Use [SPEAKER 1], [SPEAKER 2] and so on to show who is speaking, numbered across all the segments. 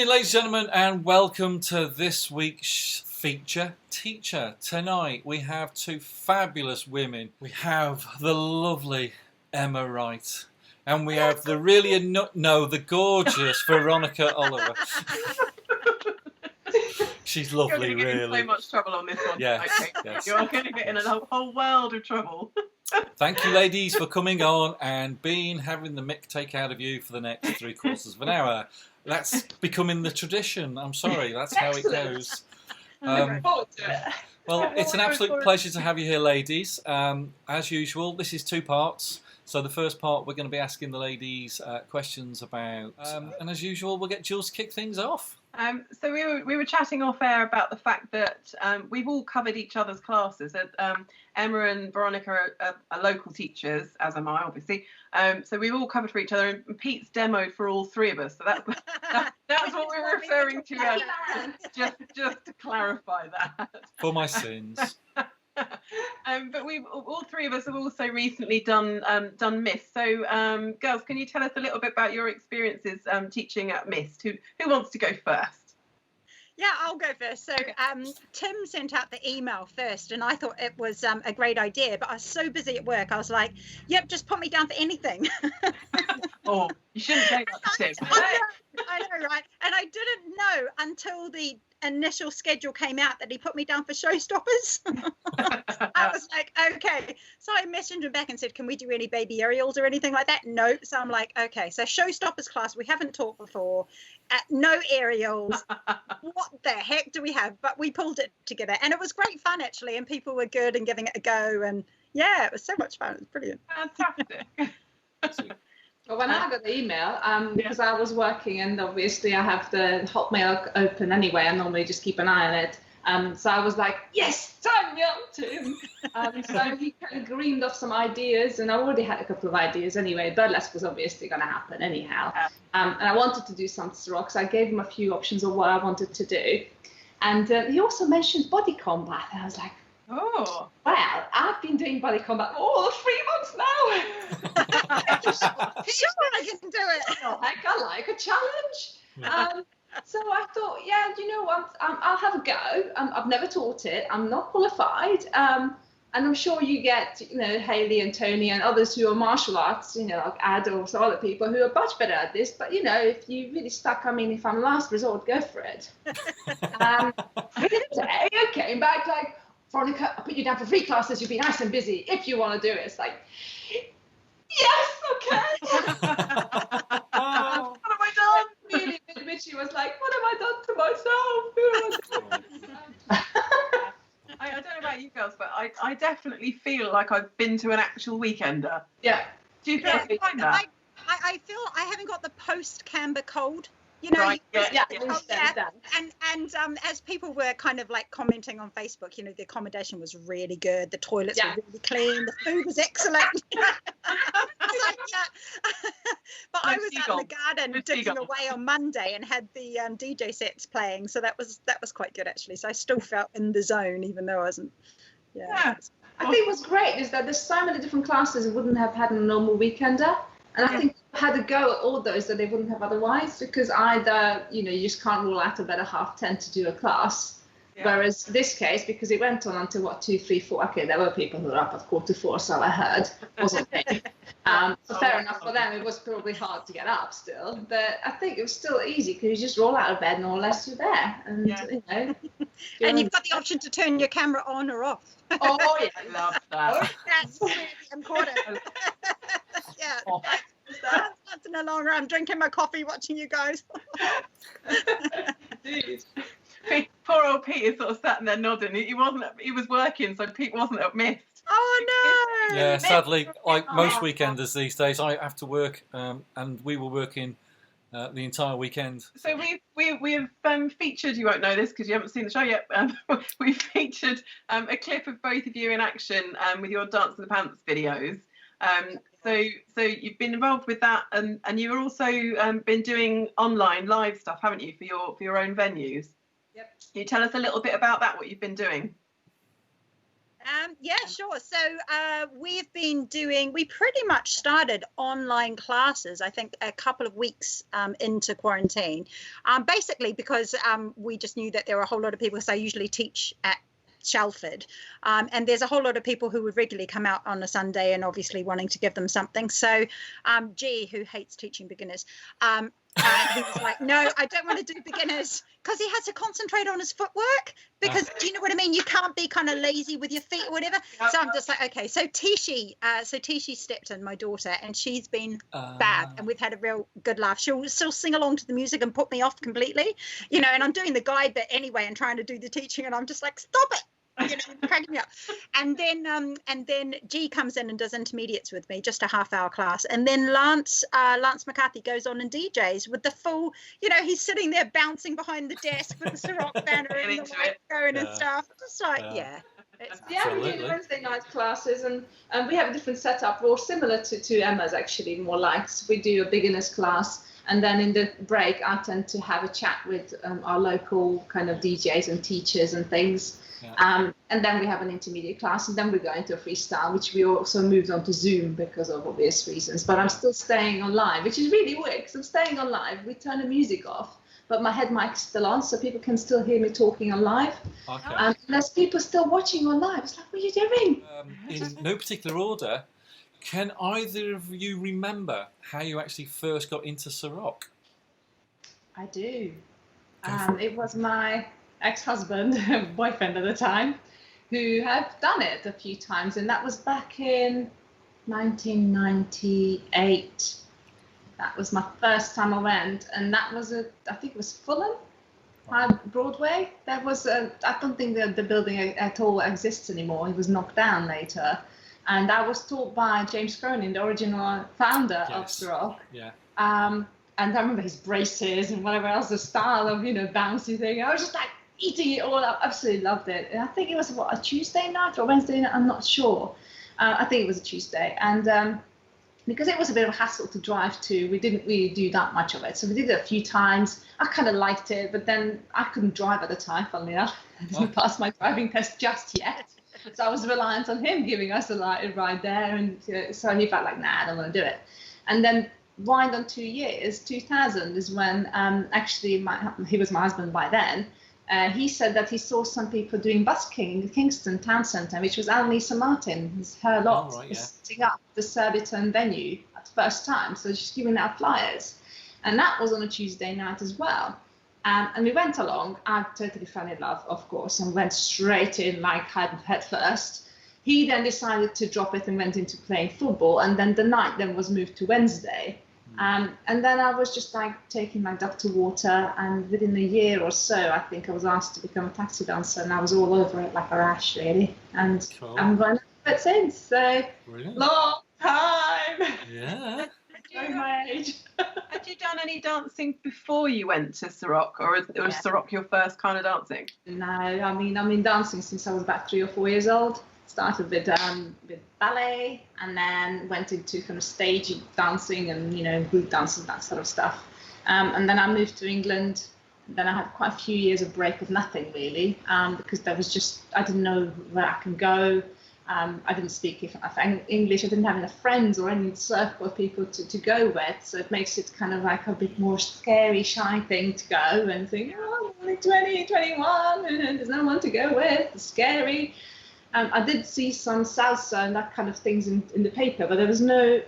[SPEAKER 1] evening, ladies and gentlemen, and welcome to this week's feature teacher. Tonight we have two fabulous women. We have the lovely Emma Wright, and we have the the gorgeous Veronika Oliver. She's lovely,
[SPEAKER 2] You're going to get
[SPEAKER 1] really.
[SPEAKER 2] in so much trouble on this one.
[SPEAKER 1] Yes,
[SPEAKER 2] Okay.
[SPEAKER 1] yes.
[SPEAKER 2] You're going to get in a whole world of trouble.
[SPEAKER 1] Thank you, ladies, for coming on and having the mick take out of you for the next 3/4 of an hour. That's becoming the tradition. I'm sorry, that's how it goes. Well, it's an absolute pleasure to have you here, ladies. As usual, this is two parts. So the first part, we're going to be asking the ladies questions about, and as usual, we'll get Jules to kick things off.
[SPEAKER 2] So we were chatting off air about the fact that we've all covered each other's classes. Emma and Veronika are local teachers, as am I, obviously. So we've all covered for each other, and Pete's demoed for all three of us. So that's what we were referring to. Just to clarify that.
[SPEAKER 1] For my sins.
[SPEAKER 2] But all three of us have also recently done MIST. So, girls, can you tell us a little bit about your experiences teaching at MIST? Who wants to go first?
[SPEAKER 3] Yeah, I'll go first. So Tim sent out the email first, and I thought it was a great idea, but I was so busy at work. I was like, yep, just put me down for anything.
[SPEAKER 2] Oh, you shouldn't say that to Tim.
[SPEAKER 3] I know, right? And I didn't know until the initial schedule came out that he put me down for showstoppers. I was like, okay. So I messaged him back and said, can we do any baby aerials or anything like that? No. So I'm like, okay, so showstoppers class, we haven't taught before. No aerials. What the heck do we have? But we pulled it together, and it was great fun, actually, and people were good and giving it a go. And yeah, it was so much fun. It was brilliant.
[SPEAKER 2] Fantastic.
[SPEAKER 4] Well, when I got the email, because I was working, and obviously I have the Hotmail open anyway, I normally just keep an eye on it. So I was like, yes, sign me up to him. So he kind of dreamed of some ideas, and I already had a couple of ideas anyway. Burlesque was obviously going to happen anyhow. And I wanted to do some Ceroc, so I gave him a few options of what I wanted to do. And he also mentioned body combat, and I was like,
[SPEAKER 2] oh,
[SPEAKER 4] well, I've been doing body combat all 3 months now.
[SPEAKER 3] Sure, I can do it.
[SPEAKER 4] I like a challenge. So I thought, yeah, you know what, I'll have a go. I've never taught it. I'm not qualified. And I'm sure you get, Hayley and Tony and others who are martial arts, like Ad or some other people who are much better at this. But, if you really stuck, if I'm last resort, go for it. Within a day, I came back like, Veronika, I'll put you down for 3 classes. You'll be nice and busy if you want to do it. It's like, yes, okay.
[SPEAKER 2] what have I done?
[SPEAKER 4] Really, Mitchie was like, what have I done to myself?
[SPEAKER 2] I don't know about you girls, but I definitely feel like I've been to an actual weekender.
[SPEAKER 4] Yeah.
[SPEAKER 2] Do you
[SPEAKER 3] Yeah,
[SPEAKER 2] find that?
[SPEAKER 3] I feel I haven't got the post-Canberra cold.
[SPEAKER 2] Right, yeah.
[SPEAKER 3] And as people were kind of like commenting on Facebook, the accommodation was really good, the toilets were really clean, the food was excellent. I was like, yeah. But I was out in the garden digging away on Monday and had the DJ sets playing, so that was quite good actually. So I still felt in the zone even though I wasn't. Yeah.
[SPEAKER 4] I think what's great is that there's so many different classes we wouldn't have had in a normal weekender. And I think I had a go at all those that they wouldn't have otherwise, because either, you just can't rule out a better 10:30 to do a class. Yeah. Whereas this case, because it went on until 2, 3, 4. Okay, there were people who were up at 4:45, so I heard. Wasn't me. So fair enough for them. It was probably hard to get up still, but I think it was still easy because you just roll out of bed and all the rest you're there, and
[SPEAKER 3] and you've got the option to turn your camera on or off.
[SPEAKER 4] Oh yeah,
[SPEAKER 2] I love that.
[SPEAKER 3] That's really important. Yeah. That's no longer. I'm drinking my coffee, watching you guys.
[SPEAKER 2] Poor old Pete is sort of sat there nodding. He was working, so Pete wasn't at MIST.
[SPEAKER 3] Oh no!
[SPEAKER 1] Yeah, sadly, like most weekenders these days, I have to work, and we were working the entire weekend.
[SPEAKER 2] So we've featured, you won't know this because you haven't seen the show yet, we've featured a clip of both of you in action with your Dance in the Pants videos. So you've been involved with that, and you've also been doing online live stuff, haven't you, for your own venues?
[SPEAKER 4] Yep.
[SPEAKER 2] Can you tell us a little bit about that, what you've been doing?
[SPEAKER 3] Yeah, sure. So we pretty much started online classes, I think a couple of weeks into quarantine, basically because we just knew that there were a whole lot of people, because I usually teach at Shelford, and there's a whole lot of people who would regularly come out on a Sunday and obviously wanting to give them something. So G, who hates teaching beginners, he was like, no, I don't want to do beginners, because he has to concentrate on his footwork, because do you know what I mean? You can't be kind of lazy with your feet or whatever. So I'm just like, okay. So Tishi stepped in, my daughter, and she's been fab, and we've had a real good laugh. She'll sing along to the music and put me off completely, and I'm doing the guide bit anyway and trying to do the teaching, and I'm just like, stop it. Cracking me up. And then G comes in and does intermediates with me, just a half-hour class, and then Lance McCarthy goes on and DJs with the full, he's sitting there bouncing behind the desk with the Ceroc banner and the light going and stuff. Just like,
[SPEAKER 4] we do Wednesday night classes, and we have a different setup. We're similar to Emma's, actually, more like. So we do a beginners class, and then in the break I tend to have a chat with our local kind of DJs and teachers and things. And then we have an intermediate class, and then we go into a freestyle, which we also moved on to Zoom because of obvious reasons. But I'm still staying on live, which is really weird, because I'm staying on live. We turn the music off, but my head mic's still on, so people can still hear me talking on live.
[SPEAKER 1] Okay.
[SPEAKER 4] And there's people still watching on live. It's like, what are you doing?
[SPEAKER 1] In no particular order, can either of you remember how you actually first got into Ceroc?
[SPEAKER 4] I do. It was my ex-husband, boyfriend at the time, who had done it a few times, and that was back in 1998. That was my first time I went, and that was I think it was Fulham, Broadway. That was I don't think the building at all exists anymore. It was knocked down later, and I was taught by James Cronin, the original founder of Ceroc.
[SPEAKER 1] Yeah.
[SPEAKER 4] And I remember his braces and whatever else, the style of bouncy thing. I was just like eating it all up. Absolutely loved it. And I think it was a Tuesday night or Wednesday night. I'm not sure. I think it was a Tuesday, and because it was a bit of a hassle to drive to, we didn't really do that much of it. So we did it a few times. I kind of liked it, but then I couldn't drive at the time, funnily enough. I didn't pass my driving test just yet. So I was reliant on him giving us a ride there. And so he felt like, nah, I don't want to do it. And then wind on 2 years, 2000 is when actually he was my husband by then. He said that he saw some people doing busking in the Kingston Town Centre, which was Annalisa Martin, her lot, setting up the Surbiton venue at the first time. So she's giving out flyers. And that was on a Tuesday night as well. And we went along. I totally fell in love, of course, and went straight in like head first. He then decided to drop it and went into playing football. And then the night then was moved to Wednesday. And then I was just like taking my duck to water, and within a year or so, I think I was asked to become a taxi dancer, and I was all over it like a rash, really. And I'm going to do it since. So long time.
[SPEAKER 1] Yeah.
[SPEAKER 4] Showing my age.
[SPEAKER 2] Had you done any dancing before you went to Ceroc, or was Ceroc your first kind of dancing?
[SPEAKER 4] No, I mean dancing since I was about 3 or 4 years old. Started with ballet, and then went into kind of stage dancing and group dances, that sort of stuff. And then I moved to England. Then I had quite a few years of break of nothing really, because there was just, I didn't know where I can go. I didn't speak English. I didn't have enough friends or any circle of people to go with, so it makes it kind of like a bit more scary, shy thing to go and think, oh, I'm only 20, 21, and there's no one to go with. It's scary. I did see some salsa and that kind of things in the paper, but there was no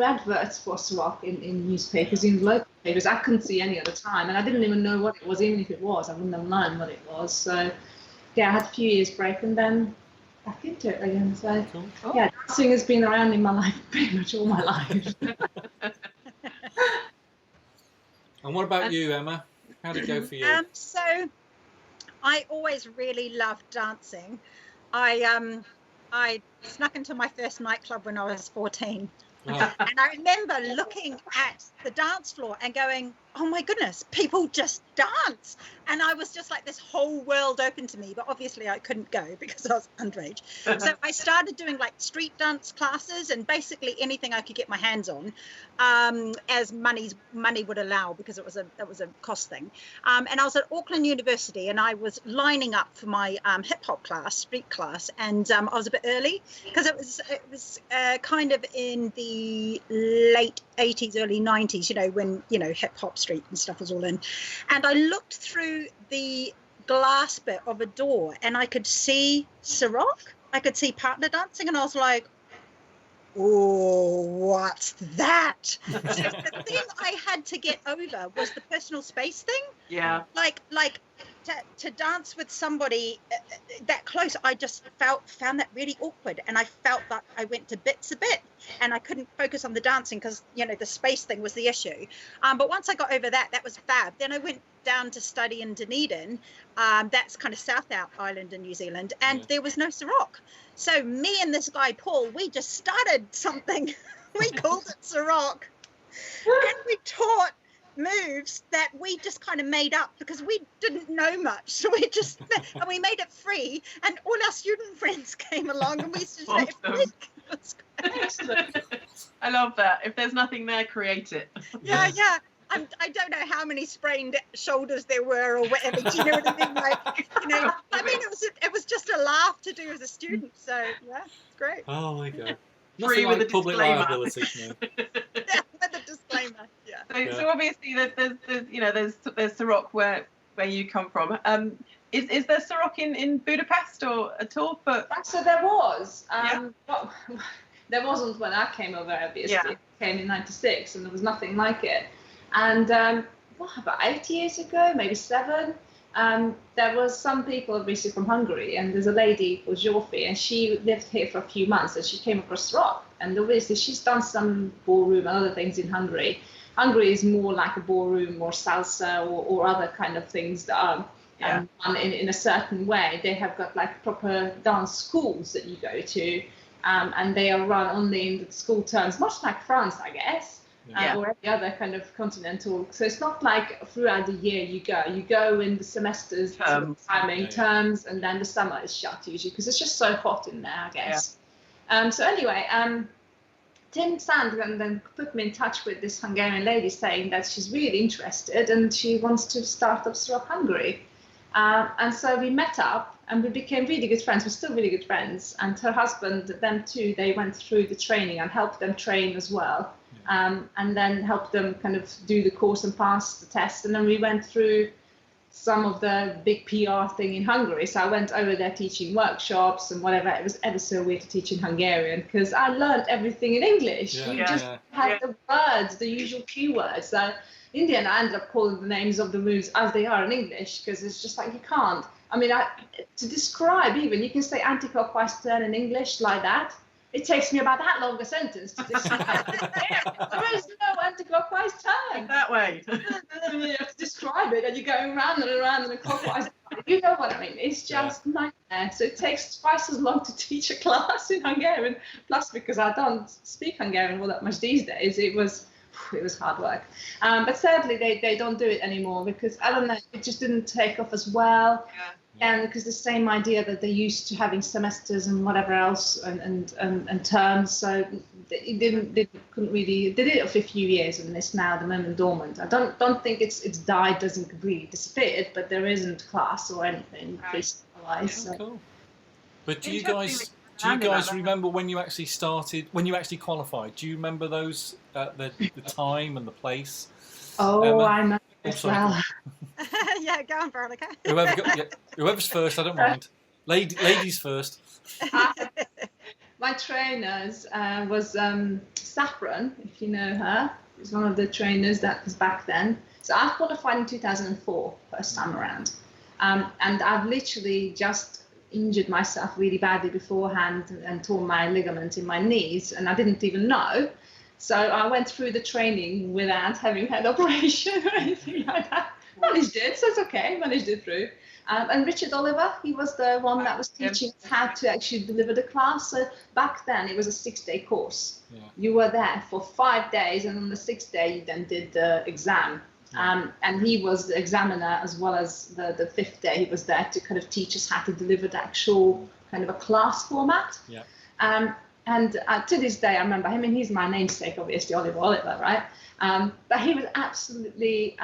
[SPEAKER 4] adverts for Ceroc in newspapers, in local papers. I couldn't see any at the time, and I didn't even know what it was. Even if it was, I wouldn't have known what it was. So yeah, I had a few years break and then back into it again. So yeah, dancing has been around in my life pretty much all my life.
[SPEAKER 1] And what about you, Emma? How did it go for you?
[SPEAKER 3] So I always really loved dancing. I snuck into my first nightclub when I was 14.
[SPEAKER 1] Wow.
[SPEAKER 3] And I remember looking at the dance floor and going, oh my goodness, people just dance. And I was just like, this whole world opened to me, but obviously I couldn't go because I was underage. So I started doing like street dance classes and basically anything I could get my hands on, as money would allow, because it was a cost thing. And I was at Auckland University, and I was lining up for my hip hop class, street class, and I was a bit early because it was kind of in the late 80s, early 90s, when hip hop street and stuff was all in. And I looked through the glass bit of a door and I could see Ceroc, I could see partner dancing, and I was like, oh, what's that? So the thing I had to get over was the personal space thing.
[SPEAKER 2] Yeah.
[SPEAKER 3] Like to dance with somebody that close, I just found that really awkward, and I felt that I went to bits a bit, and I couldn't focus on the dancing because the space thing was the issue. But once I got over that was fab. Then I went down to study in Dunedin. That's kind of South Island in New Zealand, and there was no Ceroc. So me and this guy Paul, we just started something. We called it Ceroc, and we taught moves that we just kind of made up because we didn't know much, so and we made it free, and all our student friends came along, and we just
[SPEAKER 2] Excellent. I love that. If there's nothing there, create it.
[SPEAKER 3] Yeah. I don't know how many sprained shoulders there were or whatever. Do you know what I mean? I mean, it was just a laugh to do as a student. So yeah, it's great.
[SPEAKER 1] Oh my god.
[SPEAKER 2] Free
[SPEAKER 1] Nothing
[SPEAKER 2] with
[SPEAKER 1] like
[SPEAKER 2] a
[SPEAKER 1] public
[SPEAKER 2] disclaimer.
[SPEAKER 1] liability. No.
[SPEAKER 3] Yeah, with a disclaimer. Yeah.
[SPEAKER 2] So obviously there's Ceroc where you come from. Is there Ceroc in Budapest or at all?
[SPEAKER 4] So there was. Well, there wasn't when I came over, obviously.
[SPEAKER 2] Yeah.
[SPEAKER 4] It came in '96, and there was nothing like it. And about 8 years ago, maybe 7, there was some people obviously from Hungary, and there's a lady called Zsófi, and she lived here for a few months, and she came across Ceroc, and obviously she's done some ballroom and other things in Hungary. Hungary is more like a ballroom or salsa or other kind of things that are done in a certain way. They have got like proper dance schools that you go to, and they are run only in the school terms, much like France, I guess. Or any other kind of continental. So it's not like throughout the year you go in the semesters, terms, and then the summer is shut usually because it's just so hot in there, I guess. So anyway, Tim Sand then put me in touch with this Hungarian lady saying that she's really interested and she wants to start up Ceroc Hungary. And so we met up and we became really good friends. We're still really good friends. And her husband, them too, they went through the training and helped them train as well. And then helped them kind of do the course and pass the test. And then we went through some of the big PR thing in Hungary. So I went over there teaching workshops and whatever. It was ever so weird to teach in Hungarian because I learned everything in English. We just had the words, the usual keywords. So in the end, I ended up calling the names of the moves as they are in English because it's just like you can't. I mean, to describe even, you can say anti-clockwise turn in English like that. It takes me about that long a sentence to describe. There is no anti-clockwise turn.
[SPEAKER 2] That way.
[SPEAKER 4] You have to describe it, and you're going round and around in a clockwise. You know what I mean? It's just nightmare. So it takes twice as long to teach a class in Hungarian. Plus, because I don't speak Hungarian all that much these days, it was hard work. But sadly, they don't do it anymore because I don't know. It just didn't take off as well.
[SPEAKER 2] Yeah.
[SPEAKER 4] And because the same idea that they're used to having semesters and whatever else and terms, so they couldn't really. They did it for a few years, and it's now at the moment dormant. I don't think it's died, doesn't completely disappeared, but there isn't class or anything freestyle-wise. So.
[SPEAKER 1] Cool. But do you guys remember when you actually started? When you actually qualified? Do you remember those the time and the place?
[SPEAKER 4] Oh,
[SPEAKER 1] Emma?
[SPEAKER 4] I know as well.
[SPEAKER 3] Yeah, go on, Veronika.
[SPEAKER 1] Whoever's first, I don't mind. Ladies first.
[SPEAKER 4] My trainers was Saffron, if you know her. She's one of the trainers that was back then. So I qualified in 2004, first time around. And I've literally just injured myself really badly beforehand and torn my ligament in my knees, and I didn't even know. So I went through the training without having had operation or anything like that. Managed it, so it's okay, managed it through. And Richard Oliver, he was the one that was teaching us how to actually deliver the class. So back then, it was a 6-day course. Yeah. You were there for 5 days, and on the 6th day, you then did the exam. And he was the examiner as well as the fifth day. He was there to kind of teach us how to deliver the actual kind of a class format.
[SPEAKER 1] Yeah.
[SPEAKER 4] And to this day, I remember him, and he's my namesake, obviously, Oliver Oliver, right? But he was absolutely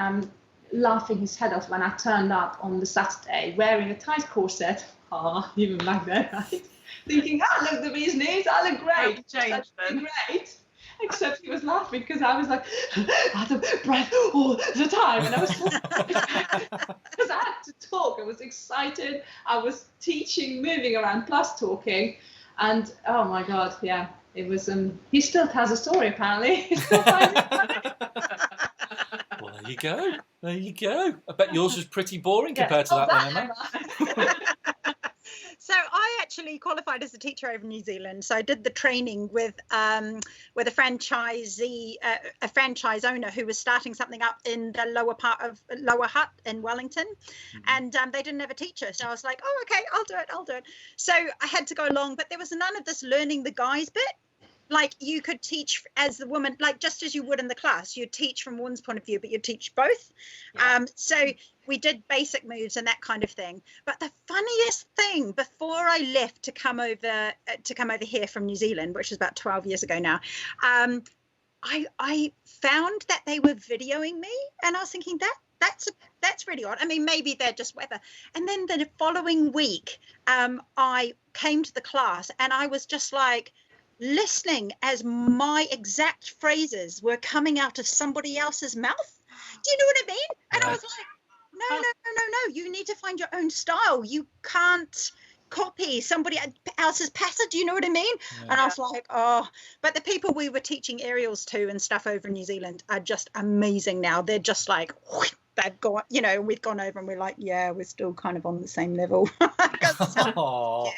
[SPEAKER 4] laughing his head off when I turned up on the Saturday wearing a tight corset, even back then, right? Thinking, look, the bee's knees, I look great.
[SPEAKER 2] Changed then.
[SPEAKER 4] Great. Except he was laughing because I was like out of breath all the time, and I was because I had to talk. I was excited. I was teaching, moving around, plus talking, and oh my god, yeah, it was. He still tells a story apparently. He still finds it funny.
[SPEAKER 1] Well, there you go. There you go. I bet yours was pretty boring compared to that one, Emma.
[SPEAKER 3] So I actually qualified as a teacher over in New Zealand. So I did the training with a franchisee, a franchise owner who was starting something up in the lower part of Lower Hutt in Wellington, and they didn't have a teacher. So I was like, oh, okay, I'll do it. So I had to go along, but there was none of this learning the guys bit. Like you could teach as the woman, like just as you would in the class, you'd teach from one's point of view, but you'd teach both. Yeah. So we did basic moves and that kind of thing. But the funniest thing before I left to come over here from New Zealand, which is about 12 years ago now, I found that they were videoing me, and I was thinking that's really odd. I mean, maybe they're just weather. And then the following week, I came to the class and I was just like listening as my exact phrases were coming out of somebody else's mouth. Do you know what I mean? And I was like, no, you need to find your own style. You can't copy somebody else's pattern. Do you know what I mean? Yeah. And I was like, oh, but the people we were teaching aerials to and stuff over in New Zealand are just amazing now. They're just like, they've gone, we've gone over and we're like, yeah, we're still kind of on the same level. Yeah.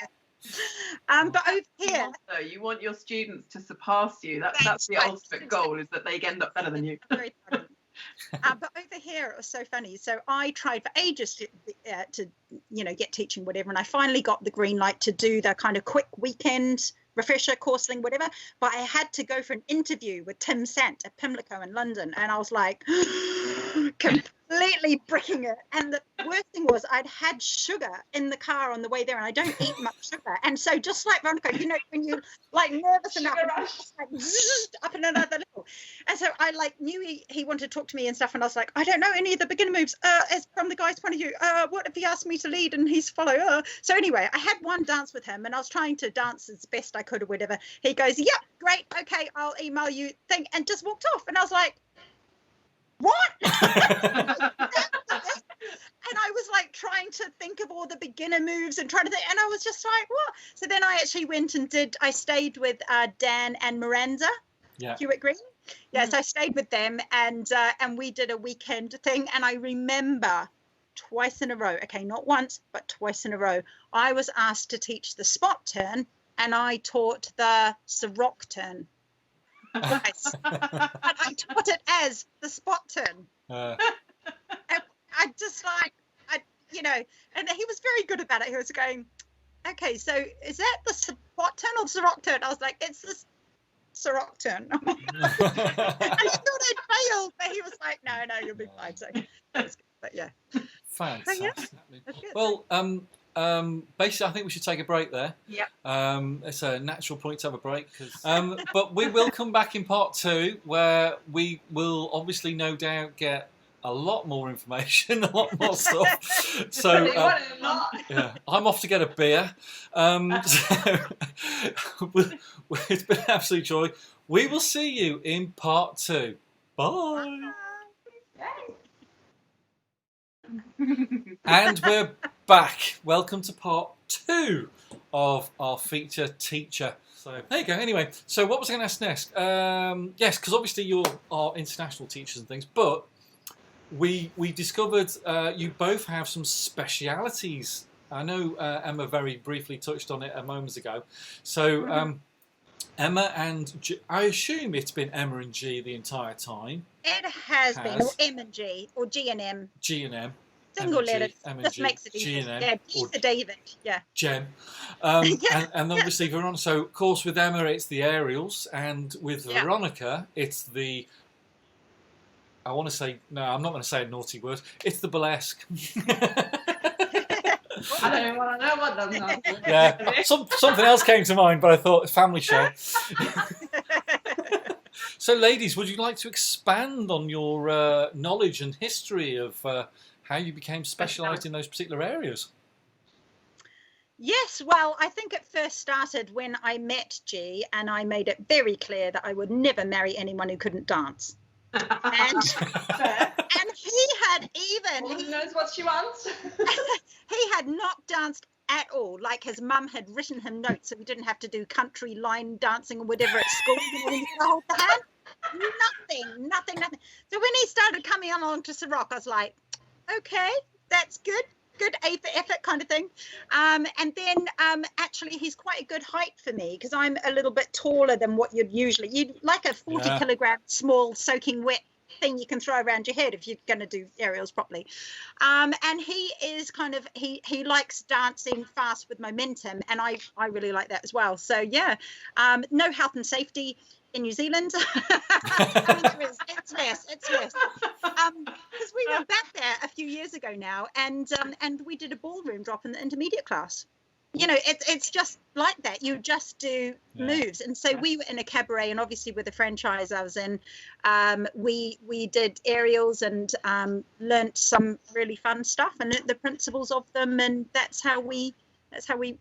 [SPEAKER 3] But over here,
[SPEAKER 2] you want your students to surpass you. That's the ultimate goal, is that they end up better than you.
[SPEAKER 3] Very funny. But over here it was so funny. So I tried for ages to get teaching whatever, and I finally got the green light to do the kind of quick weekend refresher course thing, whatever. But I had to go for an interview with Tim Sant at Pimlico in London, and I was like completely bricking it. And the worst thing was I'd had sugar in the car on the way there, and I don't eat much sugar. And so just like Veronika, when you're like nervous enough, like, up in another level. And so I like knew he wanted to talk to me and stuff, and I was like, I don't know any of the beginner moves as from the guy's point of view. What if he asked me to lead and he's follow? So anyway, I had one dance with him, and I was trying to dance as best I could or whatever. He goes, yep, great, okay, I'll email you thing, and just walked off. And I was like, what? And I was like trying to think of all the beginner moves and trying to think, and I was just like, what? So then I actually went and I stayed with Dan and Miranda Hewitt Green. Yeah, so I stayed with them, and we did a weekend thing. And I remember twice in a row, okay, not once, but twice in a row, I was asked to teach the spot turn, and I taught the Ceroc turn. But I taught it as the spot turn. And I just like, and he was very good about it. He was going, okay, so is that the spot turn or the Ceroc turn? I was like, it's the Ceroc turn. I thought I'd failed, but he was like, no, you'll be fine. So, but yeah.
[SPEAKER 1] Fantastic. So, yeah, well, basically, I think we should take a break there.
[SPEAKER 2] Yeah.
[SPEAKER 1] It's a natural point to have a break. But we will come back in part 2, where we will obviously no doubt get a lot more information, a lot more stuff. So yeah, I'm off to get a beer. It's been an absolute joy. We will see you in part 2. Bye. And we're back. Welcome to part 2 of our feature teacher. So there you go. Anyway, so what was I going to ask next? Yes, because obviously you are international teachers and things, but we discovered you both have some specialities. I know Emma very briefly touched on it a moment ago. So Emma and I assume it's been Emma and G the entire time.
[SPEAKER 3] It has been, or M and G, or G and M.
[SPEAKER 1] G and M.
[SPEAKER 3] Single letter. Just makes it easy. Yeah, G for David. Yeah. Gem.
[SPEAKER 1] And obviously Veronika. So of course with Emma it's the aerials, and with Veronika it's the I want to say, no, I'm not going to say a naughty word. It's the burlesque.
[SPEAKER 4] I don't even want to know what those are.
[SPEAKER 1] Yeah, something else came to mind, but I thought family show. So, ladies, would you like to expand on your knowledge and history of how you became specialised in those particular areas?
[SPEAKER 3] Yes, well, I think it first started when I met G, and I made it very clear that I would never marry anyone who couldn't dance. And he had
[SPEAKER 4] Who knows what she wants?
[SPEAKER 3] he had not danced at all. Like, his mum had written him notes so he didn't have to do country line dancing or whatever at school. You know, when you gotta hold the hand. Nothing. So when he started coming along to Ceroc, I was like, okay, that's good A for effort kind of thing. And then actually he's quite a good height for me, because I'm a little bit taller than what you'd like a 40 kilogram small soaking wet thing you can throw around your head if you're going to do aerials properly. And he is kind of, he likes dancing fast with momentum, and I really like that as well. So yeah, no health and safety in New Zealand. I mean, it's less. Because we were back there a few years ago now, and we did a ballroom drop in the intermediate class. You know, it's just like that. You just do moves. And so we were in a cabaret, and obviously with the franchise I was in, we did aerials and learnt some really fun stuff and learnt the principles of them, and that's how we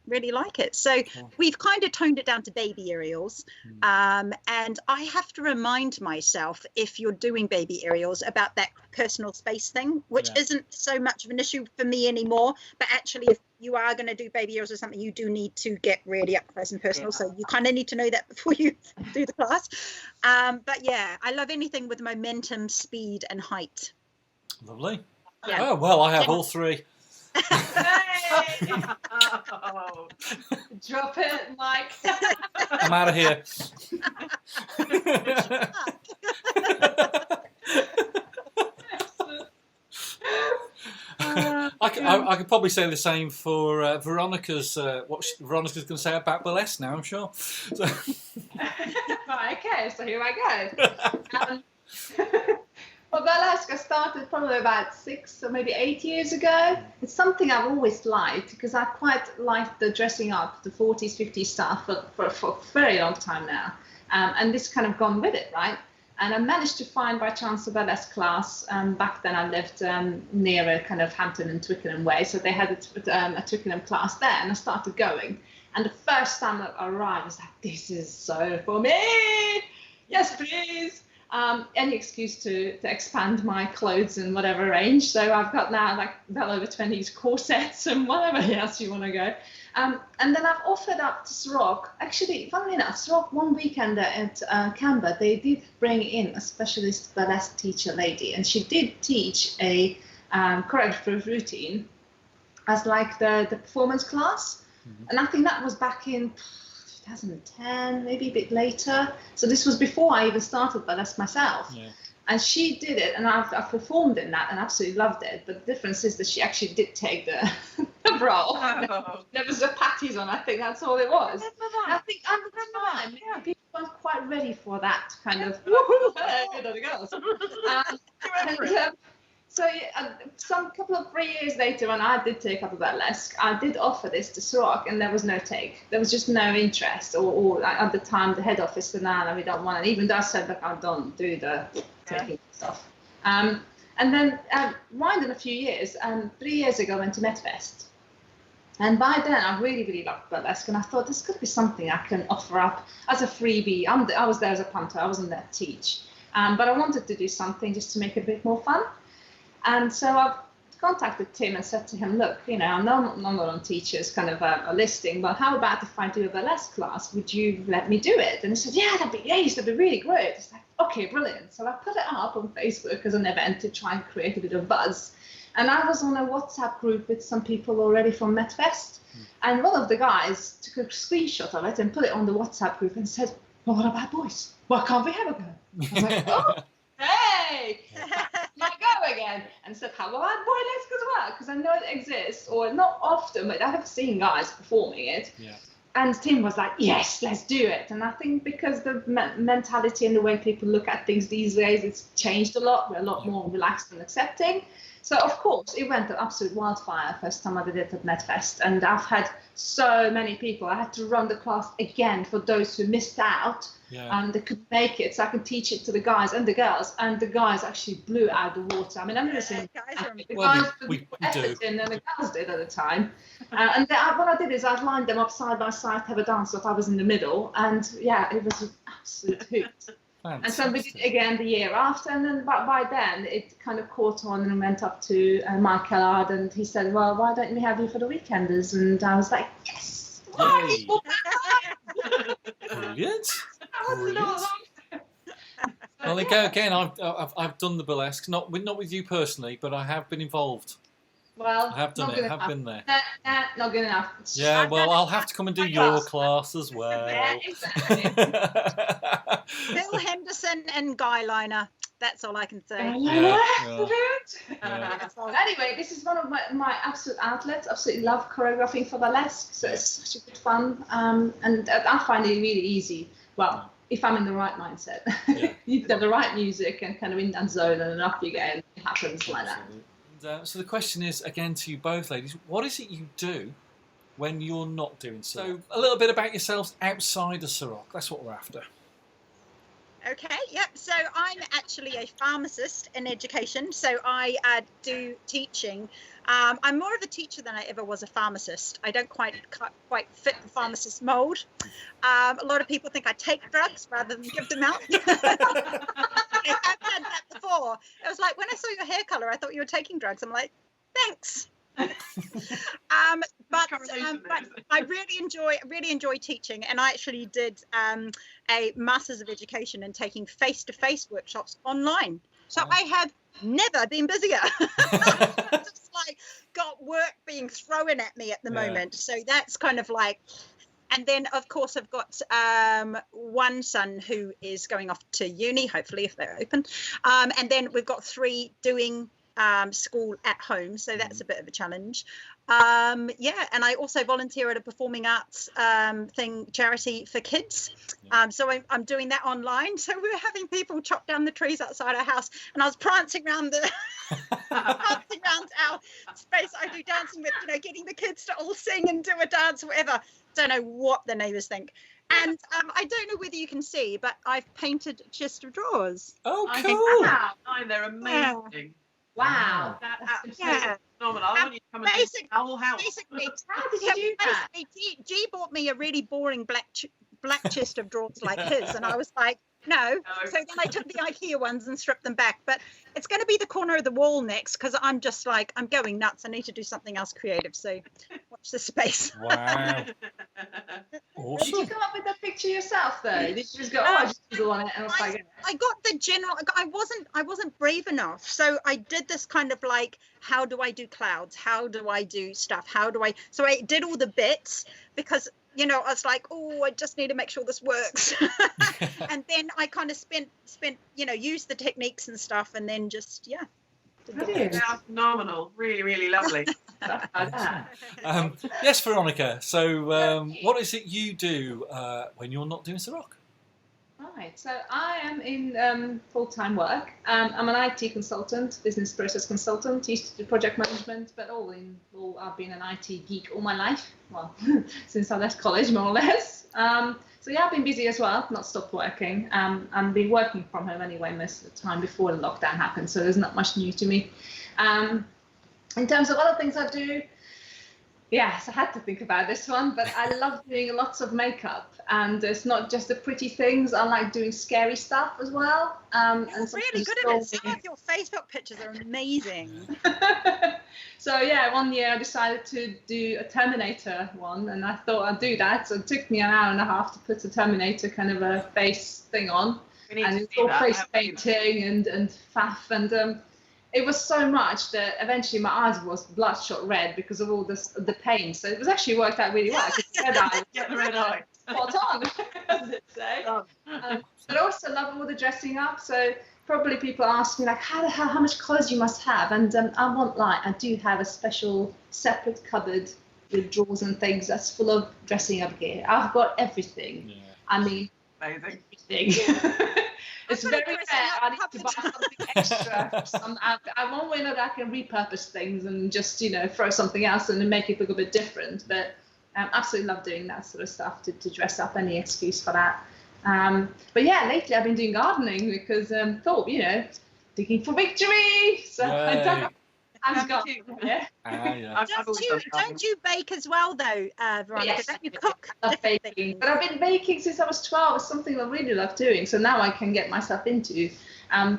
[SPEAKER 3] really like it. So we've kind of toned it down to baby aerials. And I have to remind myself, if you're doing baby aerials, about that personal space thing, which isn't so much of an issue for me anymore. But actually, if you are going to do baby aerials or something, you do need to get really up close and personal. So you kind of need to know that before you do the class. But yeah, I love anything with momentum, speed and height.
[SPEAKER 1] Lovely.
[SPEAKER 3] Yeah.
[SPEAKER 1] Oh, well, I have all three.
[SPEAKER 4] Hey! Oh, drop it, Mike.
[SPEAKER 1] I'm out of here. I could probably say the same for Veronica's. What Veronica's going to say about burlesque now, I'm sure. So.
[SPEAKER 4] Right, okay, so here I go. Well, burlesque I started probably about 6 or maybe 8 years ago. It's something I've always liked, because I quite liked the dressing up, the 40s, 50s stuff for a very long time now. And this kind of gone with it, right? And I managed to find by chance a burlesque class. Back then I lived near a kind of Hampton and Twickenham way, so they had a Twickenham class there, and I started going. And the first time I arrived, I was like, this is so for me. Yes, please. Any excuse to expand my clothes and whatever range. So I've got now like well over 20 corsets and whatever else you want to go. And then I've offered up to Ceroc. Actually, funnily enough, Ceroc one weekend at Canberra, they did bring in a specialist burlesque teacher lady, and she did teach a choreography routine as like the performance class. Mm-hmm. And I think that was back in 2010, maybe a bit later. So this was before I even started burlesque myself. Yeah. And she did it, and I've performed in that and absolutely loved it. But the difference is that she actually did take the bra off. Oh. There was the patties on. I think that's all it was. I think at the time, people weren't quite ready for that kind of woohoo, good on the girls. So some couple of 3 years later, when I did take up a burlesque, I did offer this to Ceroc, and there was no take. There was just no interest, or at the time the head office said, no, we don't want it. Even though I said, look, I don't do the taking stuff. And then winding a few years, 3 years ago I went to MetFest. And by then I really, really loved burlesque, and I thought this could be something I can offer up as a freebie. I was there as a punter, I wasn't there to teach. But I wanted to do something just to make it a bit more fun. And so I've contacted Tim and said to him, look, I'm not on teachers kind of a listing, but how about if I do a burlesque class? Would you let me do it? And he said, yeah, that'd be really great. It's like, okay, brilliant. So I put it up on Facebook as an event to try and create a bit of buzz. And I was on a WhatsApp group with some people already from MetFest. And one of the guys took a screenshot of it and put it on the WhatsApp group and said, well, what about boys? Why can't we have a go? I was like, oh, hey, my go again. And said, how about burlesque as well? Because I know it exists, or not often, but I have seen guys performing it. Yeah. and Tim was like, yes, let's do it. And I think because the mentality and the way people look at things these days, it's changed a lot. We're a lot more relaxed and accepting. So, of course, it went to absolute wildfire first time I did it at NetFest. And I've had so many people. I had to run the class again for those who missed out and they couldn't make it. So I could teach it to the guys and the girls. And the guys actually blew out the water. I mean, I'm listening. The guys put effort in and the girls did at the time. And what I did is I lined them up side by side to have a dance, so I was in the middle. And yeah, it was an absolute hoot.
[SPEAKER 1] Fantastic.
[SPEAKER 4] And so we did it again the year after, and then by then it kind of caught on and went up to Mike Kellard, and he said, well, why don't we have you for the weekenders? And I was like, yes!
[SPEAKER 1] Yay. Brilliant. Brilliant. Well, there go again. I've done the burlesque, not with you personally, but I have been involved.
[SPEAKER 4] Well,
[SPEAKER 1] I have done it. I have been there.
[SPEAKER 4] Not good enough.
[SPEAKER 1] Yeah, well, I'll have to come and do your class as well.
[SPEAKER 4] Yeah, exactly.
[SPEAKER 3] Bill Henderson and Guy Liner. That's all I can say.
[SPEAKER 1] Yeah.
[SPEAKER 4] Anyway, this is one of my absolute outlets. Absolutely love choreographing for burlesque. So it's such a good fun. And I find it really easy. Well, if I'm in the right mindset. You've got the right music and kind of in that zone, and up you get, and it happens like that.
[SPEAKER 1] So the question is, again, to you both, ladies, what is it you do when you're not doing Ceroc? So a little bit about yourselves outside of Ceroc. That's what we're after.
[SPEAKER 3] Okay, yep. So I'm actually a pharmacist in education. So I do teaching. I'm more of a teacher than I ever was a pharmacist. I don't quite fit the pharmacist mold. A lot of people think I take drugs rather than give them out. I have had that before. It was like, when I saw your hair color, I thought you were taking drugs. I'm like, thanks. But I really enjoy teaching, and I actually did a Masters of Education in taking face-to-face workshops online. So I have never been busier. Just like got work being thrown at me at the moment. So that's kind of like. And then, of course, I've got one son who is going off to uni, hopefully, if they're open. And then we've got 3 doing school at home. So that's a bit of a challenge. And I also volunteer at a performing arts charity for kids. So I'm doing that online. So we're having people chop down the trees outside our house. And I was prancing around prancing around our space. I do dancing with, getting the kids to all sing and do a dance or whatever. Don't know what the neighbours think. And I don't know whether you can see, but I've painted a chest of drawers.
[SPEAKER 1] Oh, cool.
[SPEAKER 2] Wow, they're amazing.
[SPEAKER 4] Wow.
[SPEAKER 2] That's phenomenal. I want you to come and see our whole house.
[SPEAKER 3] Basically,
[SPEAKER 4] how did you do that?
[SPEAKER 3] G bought me a really boring black chest of drawers like his, and I was like, no. So then I took the IKEA ones and stripped them back. But it's going to be the corner of the wall next, because I'm just like, I'm going nuts. I need to do something else creative. So watch this space.
[SPEAKER 1] Wow. Awesome.
[SPEAKER 4] Did you come up with that picture yourself, though? Did you just go, I just doodle on it? And
[SPEAKER 3] I got the general. I wasn't brave enough. So I did this kind of like, how do I do clouds? How do I do stuff? So I did all the bits because, I was like, I just need to make sure this works. And then I kind of spent, used the techniques and stuff, and then just,
[SPEAKER 2] That's phenomenal. Really, really lovely. Stuff like that.
[SPEAKER 1] Yes, Veronika. So what is it you do when you're not doing Ceroc?
[SPEAKER 4] Right, so I am in full-time work. I'm an IT consultant, business process consultant. Used to do project management, but I've been an IT geek all my life. Well, since I left college, more or less. So yeah, I've been busy as well, not stopped working. I've been working from home anyway most of the time before the lockdown happened, so there's not much new to me. In terms of other things I do, yes, I had to think about this one, but I love doing lots of makeup, and it's not just the pretty things. I like doing scary stuff as well.
[SPEAKER 3] You're really good at it. Some of your Facebook pictures are amazing.
[SPEAKER 4] So yeah, one year I decided to do a Terminator one, and I thought I'd do that. So it took me an hour and a half to put a Terminator kind of a face thing on, and it's all face painting and faff, and it was so much that eventually my eyes was bloodshot red because of all the pain. So it was actually worked out really well.
[SPEAKER 2] Get the red eye.
[SPEAKER 4] Spot on, as it say. But I also love all the dressing up. So probably people ask me like, how much clothes you must have, and I do have a special separate cupboard with drawers and things that's full of dressing up gear. I've got everything.
[SPEAKER 1] Yeah.
[SPEAKER 4] I mean,
[SPEAKER 2] Amazing.
[SPEAKER 4] everything. It's
[SPEAKER 3] I've got a
[SPEAKER 4] very
[SPEAKER 3] dressing
[SPEAKER 4] rare.
[SPEAKER 3] up
[SPEAKER 4] I need to buy
[SPEAKER 3] cupboard.
[SPEAKER 4] something extra. I'm one way that I can repurpose things and just, throw something else and make it look a bit different. But I absolutely love doing that sort of stuff to dress up, any excuse for that. But yeah, lately I've been doing gardening because thought, digging for victory. So I dug up Anne's garden. Yeah.
[SPEAKER 1] Yeah.
[SPEAKER 3] Don't you bake as well though, Veronica?
[SPEAKER 4] Yes,
[SPEAKER 3] Don't you cook?
[SPEAKER 4] I love
[SPEAKER 3] different
[SPEAKER 4] baking,
[SPEAKER 3] things?
[SPEAKER 4] but I've been baking since I was 12. It's something I really love doing. So now I can get myself into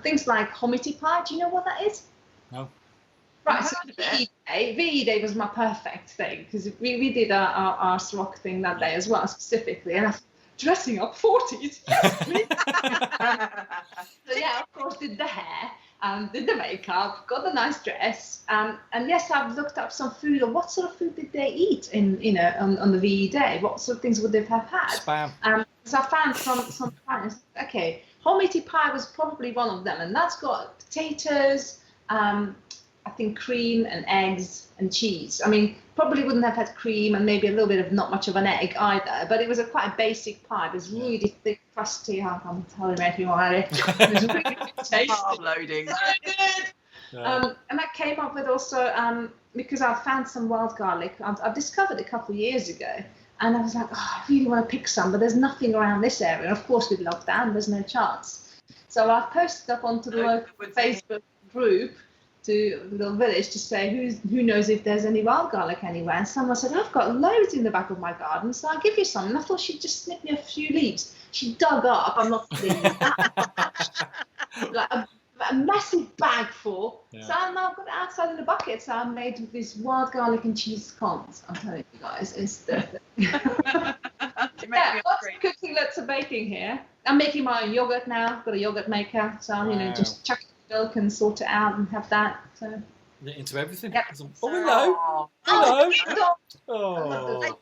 [SPEAKER 4] things like hominy pie. Do you know what that is?
[SPEAKER 1] No.
[SPEAKER 4] Right, so VE Day was my perfect thing because we did our Ceroc thing that day as well, specifically. And I was dressing up 40s. Yes, please. So yeah, of course, did the hair, did the makeup, got the nice dress. And yes, I've looked up some food. Or what sort of food did they eat on the VE Day? What sort of things would they have had?
[SPEAKER 1] Spam.
[SPEAKER 4] So I found some pies. Okay, hominy pie was probably one of them, and that's got potatoes, I think cream and eggs and cheese. I mean, probably wouldn't have had cream and maybe a little bit of not much of an egg either, but it was quite a basic pie. It was really thick, crusty. I can't tell you anything about it. It was really tasty.
[SPEAKER 2] Carb loading.
[SPEAKER 4] So good. And I came up with also, because I found some wild garlic, I've discovered a couple of years ago, and I was like, I really want to pick some, but there's nothing around this area. And of course, with lockdown, there's no chance. So I've posted up onto the local Facebook group to the little village to say who knows if there's any wild garlic anywhere. And someone said, I've got loads in the back of my garden, so I'll give you some. And I thought she'd just snip me a few leaves. She dug up, I'm not kidding you, like a massive bag full. Yeah. So I now got it outside in the bucket. So I made this wild garlic and cheese scones. I'm telling you guys, it's the thing. Yeah, lots of cooking, lots of baking here. I'm making my own yogurt now. I've got a yogurt maker, so I'm just chuck it in milk and sort it out and have that. So
[SPEAKER 1] into everything.
[SPEAKER 4] Yep.
[SPEAKER 1] Oh, hello.
[SPEAKER 3] Oh.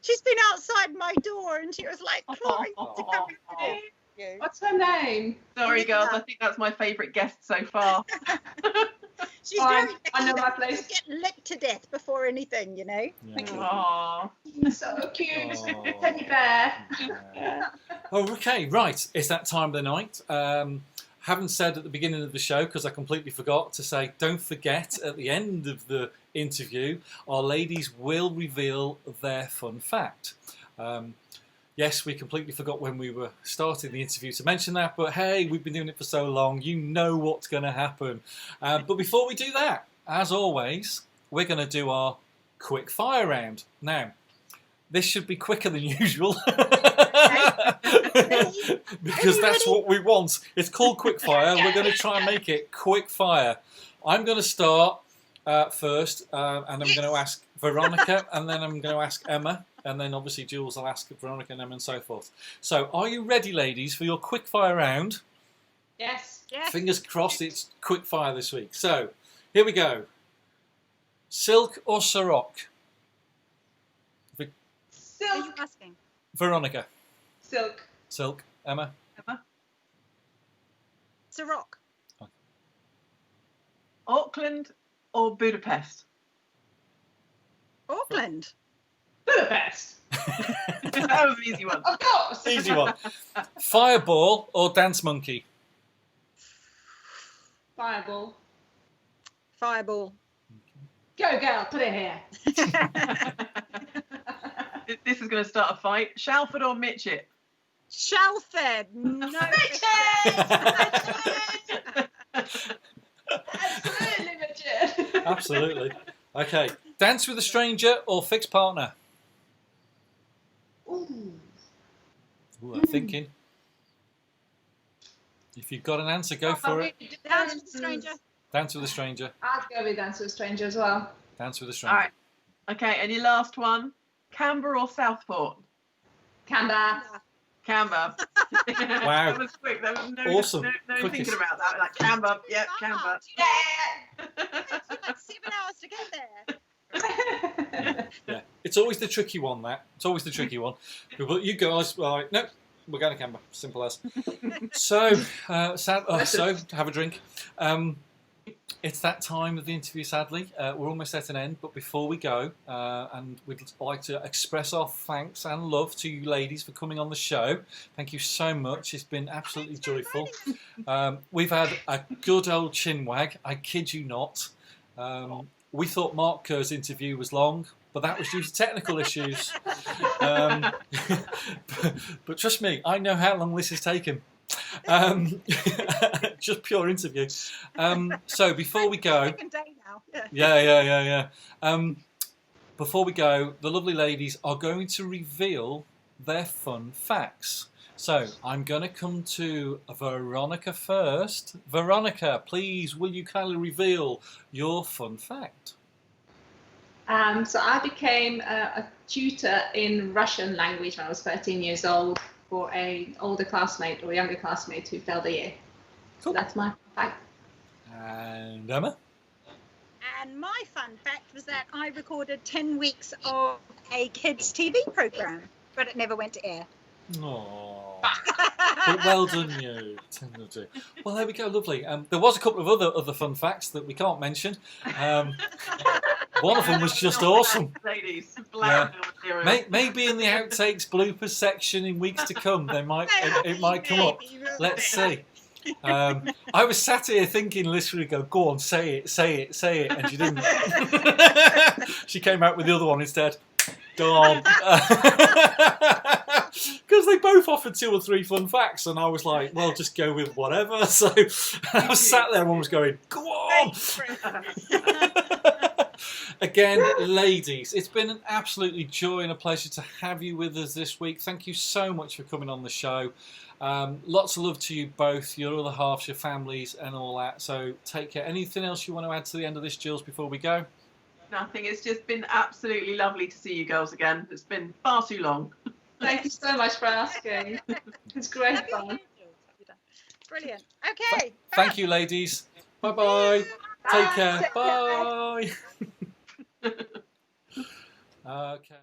[SPEAKER 3] She's been outside my door and she was like, Chloe, to come in today.
[SPEAKER 4] What's her name?
[SPEAKER 2] Sorry, girls. I think that's my favourite guest so far.
[SPEAKER 3] She's
[SPEAKER 4] I
[SPEAKER 3] very
[SPEAKER 4] know my place.
[SPEAKER 3] Get licked to death before anything, you know.
[SPEAKER 2] Aww.
[SPEAKER 4] So cute.
[SPEAKER 1] Aww.
[SPEAKER 4] Teddy bear.
[SPEAKER 1] Yeah. Okay, right. It's that time of the night. Haven't said at the beginning of the show because I completely forgot to say, don't forget at the end of the interview, our ladies will reveal their fun fact. Yes, we completely forgot when we were starting the interview to mention that, but hey, we've been doing it for so long, you know what's going to happen. But before we do that, as always, we're going to do our quick fire round. Now, this should be quicker than usual. Because that's what we want. It's called quick fire. We're going to try and make it quick fire. I'm going to start first, and I'm going to ask Veronika, and then I'm going to ask Emma, and then obviously Jules will ask Veronika and Emma and so forth. So are you ready, ladies, for your quick fire round?
[SPEAKER 4] Yes.
[SPEAKER 1] Fingers crossed it's quick fire this week. So here we go. Silk or Ceroc?
[SPEAKER 3] Silk. Are you asking?
[SPEAKER 1] Veronika.
[SPEAKER 4] Silk.
[SPEAKER 1] Silk. Emma.
[SPEAKER 3] Ceroc.
[SPEAKER 1] Okay.
[SPEAKER 2] Auckland or Budapest?
[SPEAKER 3] Auckland.
[SPEAKER 4] Budapest.
[SPEAKER 2] That was an easy one.
[SPEAKER 4] Of course.
[SPEAKER 1] Easy one. Fireball or Dance Monkey?
[SPEAKER 4] Fireball.
[SPEAKER 3] Fireball.
[SPEAKER 4] Go, girl. Put it here.
[SPEAKER 2] This is going to start a fight. Shalford or Mitchett?
[SPEAKER 3] Shalford. No.
[SPEAKER 4] Absolutely, Richard.
[SPEAKER 1] Absolutely. Okay. Dance with a stranger or fixed partner?
[SPEAKER 4] Ooh.
[SPEAKER 1] Ooh, I'm thinking. If you've got an answer, go for it.
[SPEAKER 3] Dance with a stranger.
[SPEAKER 1] Dance with a stranger.
[SPEAKER 4] I'd go with Dance with a Stranger as well.
[SPEAKER 1] Dance with a
[SPEAKER 2] All
[SPEAKER 1] stranger.
[SPEAKER 2] right. Okay, and your last one. Canberra or Southport?
[SPEAKER 4] Canberra.
[SPEAKER 2] Canberra.
[SPEAKER 1] Wow.
[SPEAKER 2] That was quick. There was no,
[SPEAKER 1] Awesome.
[SPEAKER 2] no
[SPEAKER 1] Quickest.
[SPEAKER 2] thinking about that. Like Canberra. Yeah, Canberra.
[SPEAKER 4] Yeah.
[SPEAKER 3] It took like 7 hours to get there.
[SPEAKER 1] Yeah. It's always the tricky one, that. It's always the tricky one. But you guys, right, no, we're going to Canberra. Simple as. So, so have a drink. It's that time of the interview, sadly. We're almost at an end, but before we go, and we'd like to express our thanks and love to you ladies for coming on the show. Thank you so much. It's been absolutely joyful. We've had a good old chinwag, I kid you not. We thought Mark Kerr's interview was long, but that was due to technical issues. But trust me, I know how long this has taken. Just pure interview. So before we go,
[SPEAKER 3] Second day now.
[SPEAKER 1] yeah. Before we go, the lovely ladies are going to reveal their fun facts. So I'm going to come to Veronika first. Veronika, please, will you kindly reveal your fun fact?
[SPEAKER 4] So I became a tutor in Russian language when I was 13 years old for an older classmate or younger classmate who failed a year.
[SPEAKER 1] Cool.
[SPEAKER 4] So that's my fact.
[SPEAKER 1] And Emma?
[SPEAKER 3] And my fun fact was that I recorded 10 weeks of a kids' TV program, but it never went to air.
[SPEAKER 1] Aww. But well done, you. Well, there we go, lovely. There was a couple of other fun facts that we can't mention. One of them was just awesome.
[SPEAKER 2] Ladies,
[SPEAKER 1] Yeah. Maybe in the outtakes bloopers section in weeks to come, it might come up. Let's see. I was sat here thinking, literally, go on, say it, and she didn't. She came out with the other one instead. Go on. Because they both offered 2 or 3 fun facts, and I was like, well, just go with whatever. So I was sat there and one was going, go on. Again, ladies, it's been an absolutely joy and a pleasure to have you with us this week. Thank you so much for coming on the show. Lots of love to you both, your other halves, your families, and all that. So take care. Anything else you want to add to the end of this, Jules, before we go?
[SPEAKER 2] Nothing. It's just been absolutely lovely to see you girls again. It's been far too long.
[SPEAKER 4] Thank you so much for asking. It's great fun.
[SPEAKER 3] Brilliant. Okay.
[SPEAKER 1] Thank you, ladies. Bye-bye. Take care. Bye. Okay.